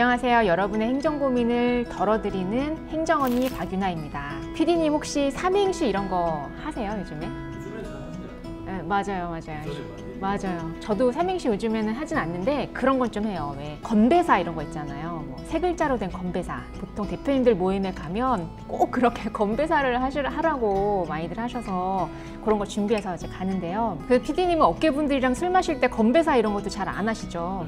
안녕하세요. 여러분의 행정 고민을 덜어드리는 행정언니 박유나입니다. PD님 혹시 삼행시 이런 거 하세요, 요즘에? 요즘엔 잘 하시네요. 네, 맞아요. 저도 삼행시 요즘에는 하진 않는데 그런 건 좀 해요. 왜 건배사 이런 거 있잖아요. 뭐 세 글자로 된 건배사. 보통 대표님들 모임에 가면 꼭 그렇게 건배사를 하라고 많이들 하셔서 그런 거 준비해서 이제 가는데요. 그 PD님은 어깨분들이랑 술 마실 때 건배사 이런 것도 잘 안 하시죠?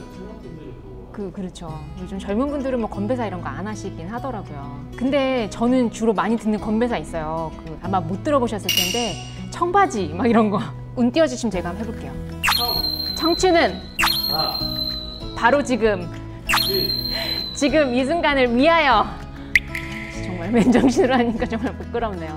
그렇죠. 요즘 젊은 분들은 뭐 건배사 이런 거 안 하시긴 하더라고요. 근데 저는 주로 많이 듣는 건배사 있어요. 아마 못 들어보셨을 텐데 청바지 막 이런 거. 운 띄워주시면 제가 한번 해볼게요. 청춘은 바로 지금 이 순간을 위하여. 정말 맨정신으로 하니까 정말 부끄럽네요.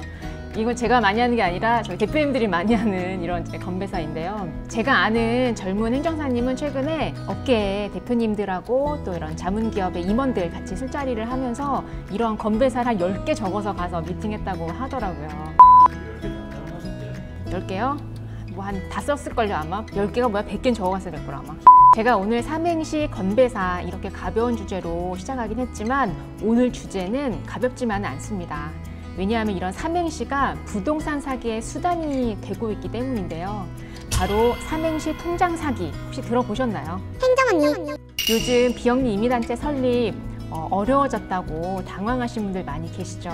이건 제가 많이 하는 게 아니라 저희 대표님들이 많이 하는 이런 건배사인데요. 제가 아는 젊은 행정사님은 최근에 업계에 대표님들하고 또 이런 자문기업의 임원들 같이 술자리를 하면서 이런 건배사를 한 10개 적어서 가서 미팅했다고 하더라고요. 10개요? 뭐 한 다 썼을걸요 아마? 10개가 뭐야? 100개는 적어갔어야 될 걸 아마. 제가 오늘 삼행시 건배사 이렇게 가벼운 주제로 시작하긴 했지만 오늘 주제는 가볍지만은 않습니다. 왜냐하면 이런 삼행시가 부동산 사기의 수단이 되고 있기 때문인데요. 바로 삼행시 통장 사기 혹시 들어보셨나요? 행정언니. 요즘 비영리 임의단체 설립 어려워졌다고 당황하신 분들 많이 계시죠.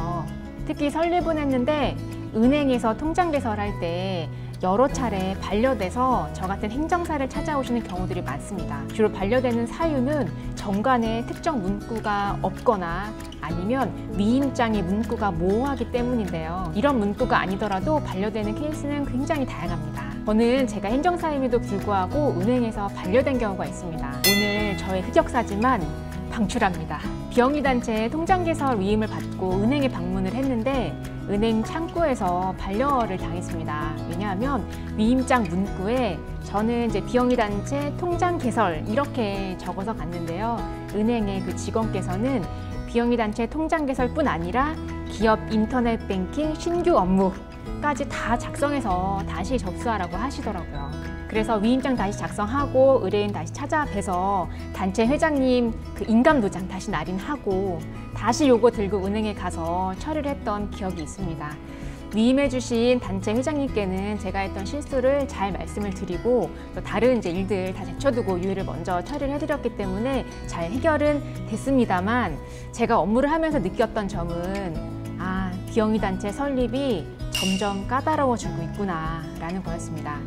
특히 설립은 했는데 은행에서 통장 개설할 때 여러 차례 반려돼서 저 같은 행정사를 찾아오시는 경우들이 많습니다. 주로 반려되는 사유는 정관에 특정 문구가 없거나 아니면 위임장의 문구가 모호하기 때문인데요. 이런 문구가 아니더라도 반려되는 케이스는 굉장히 다양합니다. 저는 제가 행정사임에도 불구하고 은행에서 반려된 경우가 있습니다. 오늘 저의 흑역사지만 방출합니다. 비영리 단체의 통장 개설 위임을 받고 은행에 방문을 했는데 은행 창구에서 반려를 당했습니다. 왜냐하면 위임장 문구에 저는 이제 비영리 단체 통장 개설 이렇게 적어서 갔는데요. 은행의 그 직원께서는 비영리 단체 통장 개설뿐 아니라 기업 인터넷 뱅킹 신규 업무까지 다 작성해서 다시 접수하라고 하시더라고요. 그래서 위임장 다시 작성하고 의뢰인 다시 찾아뵈서 단체 회장님 그 인감도장 다시 날인하고 다시 요거 들고 은행에 가서 처리를 했던 기억이 있습니다. 위임해주신 단체 회장님께는 제가 했던 실수를 잘 말씀을 드리고 또 다른 이제 일들 다 제쳐두고 유의를 먼저 처리를 해드렸기 때문에 잘 해결은 됐습니다만 제가 업무를 하면서 느꼈던 점은 비영리 단체 설립이 점점 까다로워지고 있구나 라는 거였습니다.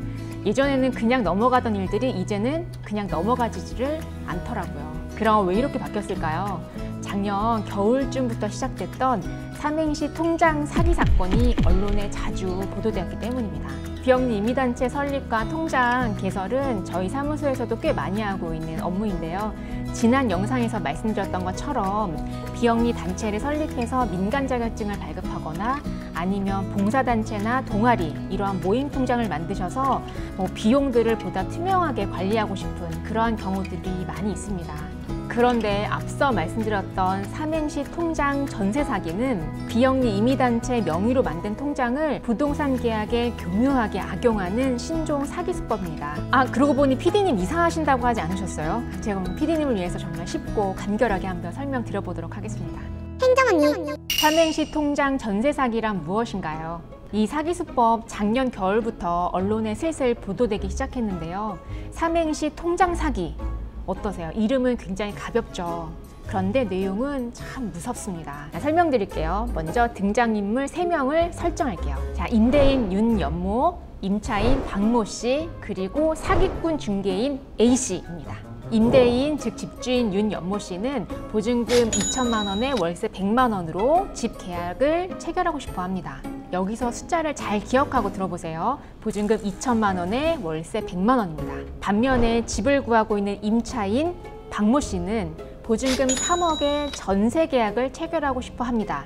예전에는 그냥 넘어가던 일들이 이제는 그냥 넘어가지를 않더라고요. 그럼 왜 이렇게 바뀌었을까요? 작년 겨울쯤부터 시작됐던 삼행시 통장 사기 사건이 언론에 자주 보도되었기 때문입니다. 비영리 임의단체 설립과 통장 개설은 저희 사무소에서도 꽤 많이 하고 있는 업무인데요. 지난 영상에서 말씀드렸던 것처럼 비영리 단체를 설립해서 민간 자격증을 발급하거나 아니면 봉사단체나 동아리 이러한 모임 통장을 만드셔서 비용들을 보다 투명하게 관리하고 싶은 그러한 경우들이 많이 있습니다. 그런데 앞서 말씀드렸던 삼행시 통장 전세 사기는 비영리 임의단체 명의로 만든 통장을 부동산 계약에 교묘하게 악용하는 신종 사기 수법입니다. 그러고 보니 PD님 이사하신다고 하지 않으셨어요? 제가 오늘 PD님을 위해서 정말 쉽고 간결하게 한번 설명드려보도록 하겠습니다. 행정언니. 삼행시 통장 전세 사기란 무엇인가요? 이 사기 수법 작년 겨울부터 언론에 슬슬 보도되기 시작했는데요. 삼행시 통장 사기 어떠세요? 이름은 굉장히 가볍죠. 그런데 내용은 참 무섭습니다. 설명드릴게요. 먼저 등장인물 3명을 설정할게요. 자, 임대인 윤연모, 임차인 박모 씨, 그리고 사기꾼 중개인 A 씨입니다. 임대인 즉 집주인 윤연모 씨는 보증금 2천만 원에 월세 100만 원으로 집 계약을 체결하고 싶어 합니다. 여기서 숫자를 잘 기억하고 들어보세요. 보증금 2천만 원에 월세 100만 원입니다. 반면에 집을 구하고 있는 임차인 박모 씨는 보증금 3억에 전세 계약을 체결하고 싶어 합니다.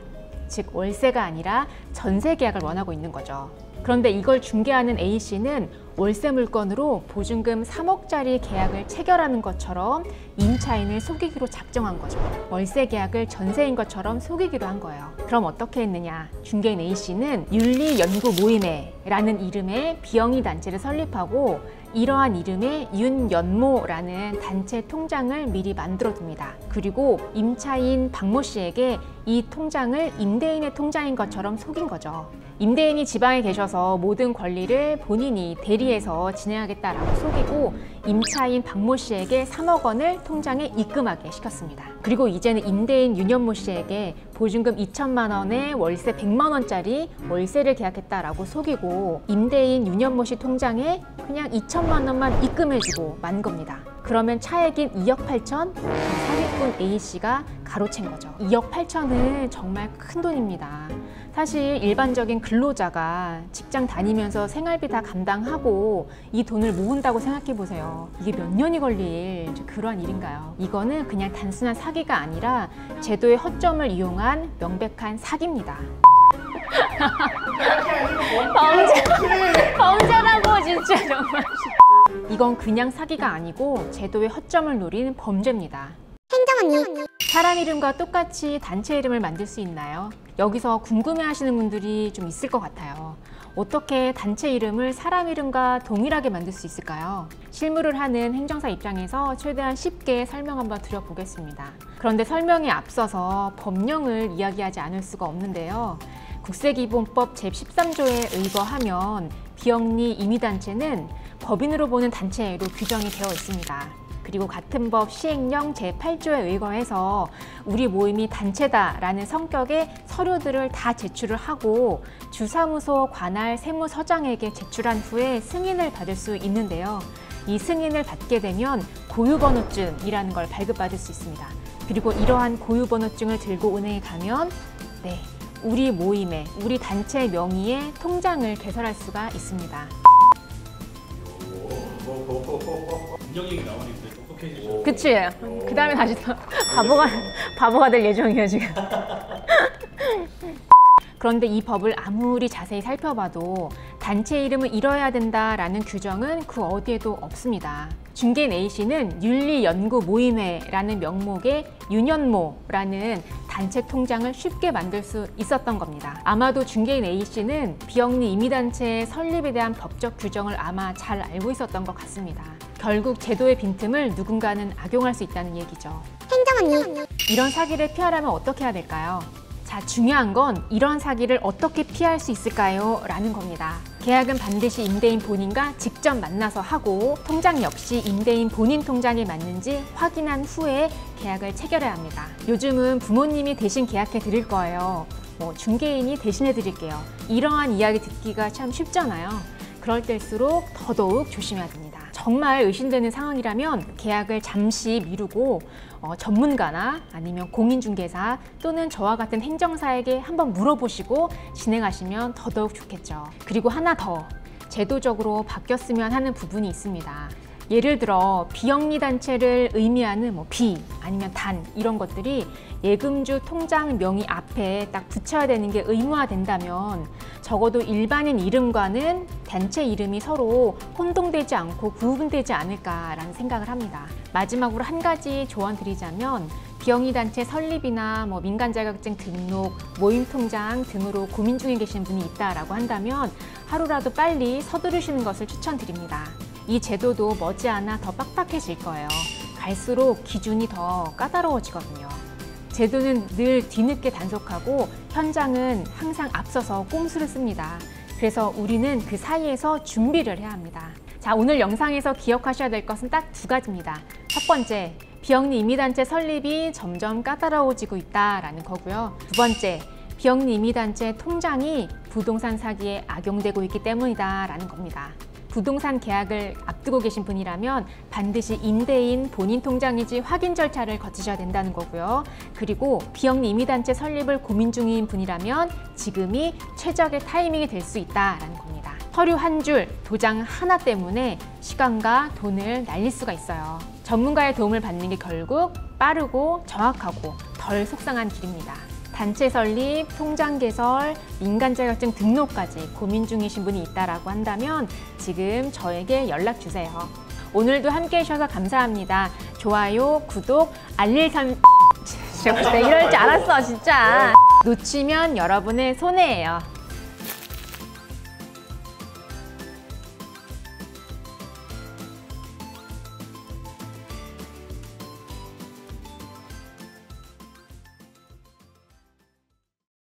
즉 월세가 아니라 전세 계약을 원하고 있는 거죠. 그런데 이걸 중개하는 A 씨는 월세 물건으로 보증금 3억짜리 계약을 체결하는 것처럼 임차인을 속이기로 작정한 거죠. 월세 계약을 전세인 것처럼 속이기로 한 거예요. 그럼 어떻게 했느냐? 중개인 A 씨는 윤리연구 모임회라는 이름의 비영리 단체를 설립하고 이러한 이름의 윤연모라는 단체 통장을 미리 만들어 둡니다. 그리고 임차인 박모 씨에게 이 통장을 임대인의 통장인 것처럼 속인 거죠. 임대인이 지방에 계셔서 모든 권리를 본인이 대리해서 진행하겠다라고 속이고 임차인 박모 씨에게 3억 원을 통장에 입금하게 시켰습니다. 그리고 이제는 임대인 윤연모 씨에게 보증금 2천만 원에 월세 100만 원짜리 월세를 계약했다라고 속이고 임대인 윤연모 씨 통장에 그냥 2천만 원만 입금해주고 만 겁니다. 그러면 차액인 2억 8천, 사기꾼 A씨가 가로챈 거죠. 2억 8천은 정말 큰 돈입니다. 사실 일반적인 근로자가 직장 다니면서 생활비 다 감당하고 이 돈을 모은다고 생각해 보세요. 이게 몇 년이 걸릴 그러한 일인가요? 이거는 그냥 단순한 사기가 아니라 제도의 허점을 이용한 명백한 사기입니다. 범죄라고 진짜 정말. 이건 그냥 사기가 아니고 제도의 허점을 노린 범죄입니다. 행정언니. 사람 이름과 똑같이 단체 이름을 만들 수 있나요? 여기서 궁금해하시는 분들이 좀 있을 것 같아요. 어떻게 단체 이름을 사람 이름과 동일하게 만들 수 있을까요? 실무를 하는 행정사 입장에서 최대한 쉽게 설명 한번 드려보겠습니다. 그런데 설명에 앞서서 법령을 이야기하지 않을 수가 없는데요. 국세기본법 제13조에 의거하면 비영리 임의단체는 법인으로 보는 단체로 규정이 되어 있습니다. 그리고 같은 법 시행령 제8조에 의거해서 우리 모임이 단체다라는 성격의 서류들을 다 제출을 하고 주사무소 관할 세무서장에게 제출한 후에 승인을 받을 수 있는데요. 이 승인을 받게 되면 고유번호증이라는 걸 발급받을 수 있습니다. 그리고 이러한 고유번호증을 들고 은행에 가면 우리 모임의, 우리 단체 명의의 통장을 개설할 수가 있습니다. 인정 얘기 나오니까 똑똑해지죠. 그치? 그 다음에 다시 또 바보가 될 예정이에요, 지금. 그런데 이 법을 아무리 자세히 살펴봐도 단체 이름은 이뤄야 된다라는 규정은 그 어디에도 없습니다. 중개인 A씨는 윤리연구모임회라는 명목의 윤연모라는 단체 통장을 쉽게 만들 수 있었던 겁니다. 아마도 중개인 A씨는 비영리 임의단체의 설립에 대한 법적 규정을 아마 잘 알고 있었던 것 같습니다. 결국 제도의 빈틈을 누군가는 악용할 수 있다는 얘기죠. 행정언니. 이런 사기를 피하려면 어떻게 해야 될까요? 자, 중요한 건 이런 사기를 어떻게 피할 수 있을까요? 라는 겁니다. 계약은 반드시 임대인 본인과 직접 만나서 하고 통장 역시 임대인 본인 통장에 맞는지 확인한 후에 계약을 체결해야 합니다. 요즘은 부모님이 대신 계약해 드릴 거예요. 중개인이 대신해 드릴게요. 이러한 이야기 듣기가 참 쉽잖아요. 그럴 때일수록 더더욱 조심해야 됩니다. 정말 의심되는 상황이라면 계약을 잠시 미루고 전문가나 아니면 공인중개사 또는 저와 같은 행정사에게 한번 물어보시고 진행하시면 더더욱 좋겠죠. 그리고 하나 더 제도적으로 바뀌었으면 하는 부분이 있습니다. 예를 들어 비영리 단체를 의미하는 비 아니면 단 이런 것들이 예금주 통장 명의 앞에 딱 붙여야 되는 게 의무화된다면 적어도 일반인 이름과는 단체 이름이 서로 혼동되지 않고 구분되지 않을까라는 생각을 합니다. 마지막으로 한 가지 조언 드리자면 비영리 단체 설립이나 민간 자격증 등록, 모임 통장 등으로 고민 중에 계신 분이 있다라고 한다면 하루라도 빨리 서두르시는 것을 추천드립니다. 이 제도도 머지않아 더 빡빡해질 거예요. 갈수록 기준이 더 까다로워지거든요. 제도는 늘 뒤늦게 단속하고 현장은 항상 앞서서 꼼수를 씁니다. 그래서 우리는 그 사이에서 준비를 해야 합니다. 자, 오늘 영상에서 기억하셔야 될 것은 딱 두 가지입니다. 첫 번째, 비영리 임의단체 설립이 점점 까다로워지고 있다라는 거고요. 두 번째, 비영리 임의단체 통장이 부동산 사기에 악용되고 있기 때문이다라는 겁니다. 부동산 계약을 앞두고 계신 분이라면 반드시 임대인 본인 통장인지 확인 절차를 거치셔야 된다는 거고요. 그리고 비영리 임의단체 설립을 고민 중인 분이라면 지금이 최적의 타이밍이 될 수 있다는 겁니다. 서류 한 줄, 도장 하나 때문에 시간과 돈을 날릴 수가 있어요. 전문가의 도움을 받는 게 결국 빠르고 정확하고 덜 속상한 길입니다. 단체 설립, 통장 개설, 민간 자격증 등록까지 고민 중이신 분이 있다라고 한다면 지금 저에게 연락 주세요. 오늘도 함께 해주셔서 감사합니다. 좋아요, 구독, 알릴 선... 진짜 이럴 줄 알았어, 진짜. 놓치면 여러분의 손해예요.